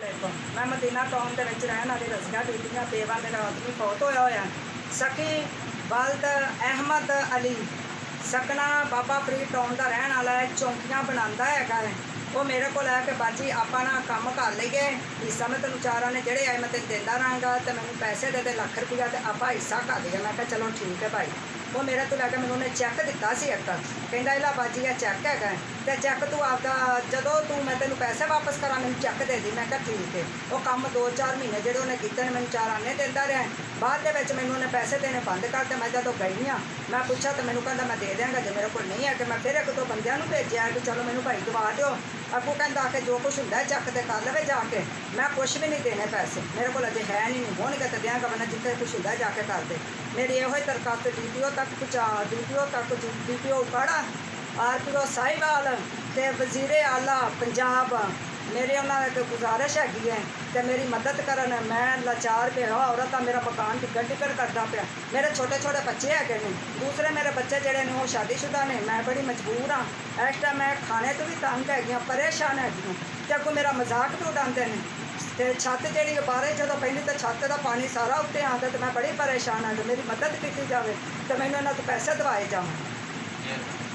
देखो मैं Medina town के रहने वाली रज़िया बीबी बेवा मेरा आदमी फौत होया सखी बल्द अहमद अली सकना बाबा फरीद टाउन का रहने वाला है चौंकियां बनाता है वो मेरे को लैके बाजी आप ना काम कर लीए हिस्सा मैं तेन चारा ने जेड़े आए मैं तेन देंदा रहांगा तो मैं पैसे दे लख रुपया तो आप हिस्सा कर लीए मैं कहा चलो ठीक है भाई वो मेरे तो लैके मैंने उन्हें चैक दिता सी एक कहता इला बाजी यह चैक है तो चैक तू आपका जो तू मैं तेन पैसे वापस करा मैंने चैक दे दी मैं कहा ठीक है वो काम 2-4 महीने जो उन्हें किए मैंने 4 आने देता रहा बाद मैंने उन्हें पैसे देने बंद करते मैं जो गई हाँ मैं पूछा तो मैंने कहता मैं दे देंगा जो मेरे को नहीं है कि मैं फिर 1-2 बंदियां भेजा कि चलो मैंने भाई दवा दो अगू कहता कि जो कुछ होंगे चक तो कर ले जाके मैं कुछ भी नहीं देने पैसे मेरे को अजे है नहीं होने तो देंगा मैं जितने कुछ होंगे जाके कर दे मेरी यो दरखास्त DPO तक पहुँचा DPO तक DPO ओकाड़ा RPO साहिवाल तो वजीरे आला पंजाब मेरे उन्होंने एक गुजारिश हैगी है तो मेरी मदद करन मैं लाचार पे औरत आ मेरा मकान टिकट करता पाया मेरे छोटे छोटे बच्चे है दूसरे मेरे बच्चे जोड़े ने वो शादीशुदा ने मैं बड़ी मजबूर हाँ इस टाइम मैं खाने तो भी तंग है परेशान है तो अगों मेरा मजाक भी उड़ाते हैं तो छत जी बारे जो पहली तो छत का पानी सारा उत्ते आता तो मैं बड़ी परेशान हाँ जो मेरी मदद की जाए तो मैंने उन्होंने पैसे दवाए जाऊँ